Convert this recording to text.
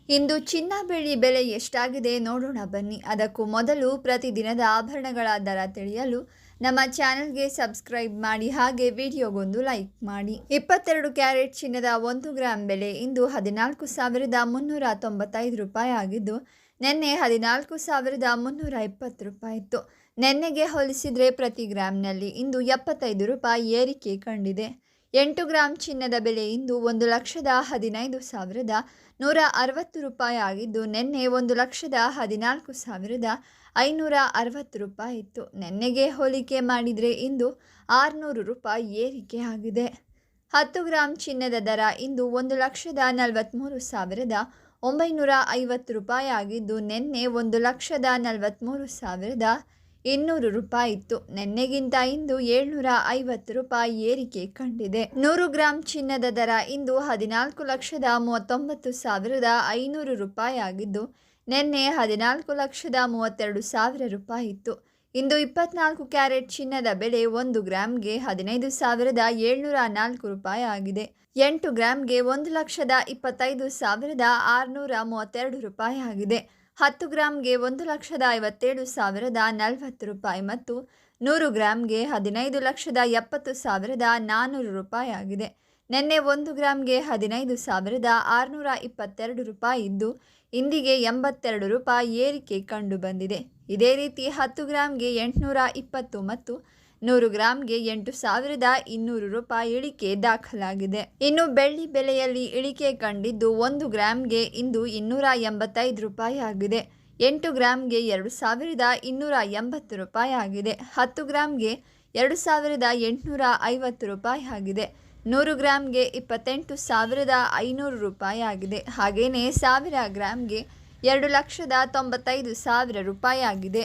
ಇಂದು ಚಿನ್ನ ಬೆಳ್ಳಿ ಬೆಲೆ ಎಷ್ಟಾಗಿದೆ ನೋಡೋಣ ಬನ್ನಿ. ಅದಕ್ಕೂ ಮೊದಲು ಪ್ರತಿದಿನದ ಆಭರಣಗಳ ದರ ತಿಳಿಯಲು ನಮ್ಮ ಚಾನೆಲ್ಗೆ ಸಬ್ಸ್ಕ್ರೈಬ್ ಮಾಡಿ, ಹಾಗೆ ವಿಡಿಯೋಗೊಂದು ಲೈಕ್ ಮಾಡಿ. 22 ಕ್ಯಾರೆಟ್ ಚಿನ್ನದ 1 ಗ್ರಾಂ ಬೆಲೆ ಇಂದು 14,395 ರೂಪಾಯಿ ಆಗಿದ್ದು, ನಿನ್ನೆ 14,320 ರೂಪಾಯಿ ಇತ್ತು. ನಿನ್ನೆಗೆ ಹೋಲಿಸಿದರೆ ಪ್ರತಿ ಗ್ರಾಂನಲ್ಲಿ ಇಂದು 75 ರೂಪಾಯಿ ಏರಿಕೆ ಕಂಡಿದೆ. 8 ಗ್ರಾಂ ಚಿನ್ನದ ಬೆಲೆ ಇಂದು 1,15,160 ರೂಪಾಯಿ ಆಗಿದ್ದು, ನಿನ್ನೆ 1,14,560 ರೂಪಾಯಿ ಇತ್ತು. ನಿನ್ನೆಗೆ ಹೋಲಿಕೆ ಮಾಡಿದರೆ ಇಂದು 600 ರೂಪಾಯಿ ಏರಿಕೆ ಆಗಿದೆ. 10 ಗ್ರಾಂ ಚಿನ್ನದ ದರ ಇಂದು 1,43,950 ರೂಪಾಯಿ ಆಗಿದ್ದು, ನಿನ್ನೆ 1,43,200 ರೂಪಾಯಿ ಇತ್ತು. ನಿನ್ನೆಗಿಂತ ಇಂದು 750 ರೂಪಾಯಿ ಏರಿಕೆ ಕಂಡಿದೆ. 100 ಗ್ರಾಂ ಚಿನ್ನದ ದರ ಇಂದು 14,39,500 ರೂಪಾಯಿ ಆಗಿದ್ದು, ನಿನ್ನೆ 14,32,000 ರೂಪಾಯಿ ಇತ್ತು. ಇಂದು 24 ಕ್ಯಾರೆಟ್ ಚಿನ್ನದ ಬೆಲೆ 1 ಗ್ರಾಂಗೆ 15,704 ರೂಪಾಯಿ ಆಗಿದೆ. 8 ಗ್ರಾಂಗೆ 1,25,632 ರೂಪಾಯಿ ಆಗಿದೆ. 10 ಗ್ರಾಂಗೆ 1,57,040 ರೂಪಾಯಿ ಮತ್ತು 100 ಗ್ರಾಂಗೆ 15,70,400 ರೂಪಾಯಿ ಆಗಿದೆ. ನಿನ್ನೆ 1 ಗ್ರಾಂಗೆ 15,622 ರೂಪಾಯಿ ಇದ್ದು, ಇಂದಿಗೆ 82 ರೂಪಾಯಿ ಏರಿಕೆ ಕಂಡುಬಂದಿದೆ. ಇದೇ ರೀತಿ 10 ಗ್ರಾಂಗೆ 820 ಮತ್ತು 100 ಗ್ರಾಂಗೆ 8,200 ರೂಪಾಯಿ ಇಳಿಕೆ ದಾಖಲಾಗಿದೆ. ಇನ್ನು ಬೆಳ್ಳಿ ಬೆಲೆಯಲ್ಲಿ ಇಳಿಕೆ ಕಂಡಿದ್ದು, 1 ಗ್ರಾಂಗೆ ಇಂದು 285 ರೂಪಾಯಿ ಆಗಿದೆ. 8 ಗ್ರಾಂಗೆ 2,280 ರೂಪಾಯಿ ಆಗಿದೆ. 10 ಗ್ರಾಂಗೆ 2,850 ರೂಪಾಯಿ ಆಗಿದೆ. 100 ಗ್ರಾಂಗೆ 28,500 ರೂಪಾಯಿ ಆಗಿದೆ. ಹಾಗೆಯೇ 1000 ಗ್ರಾಂಗೆ 2,95,000 ರೂಪಾಯಿ ಆಗಿದೆ.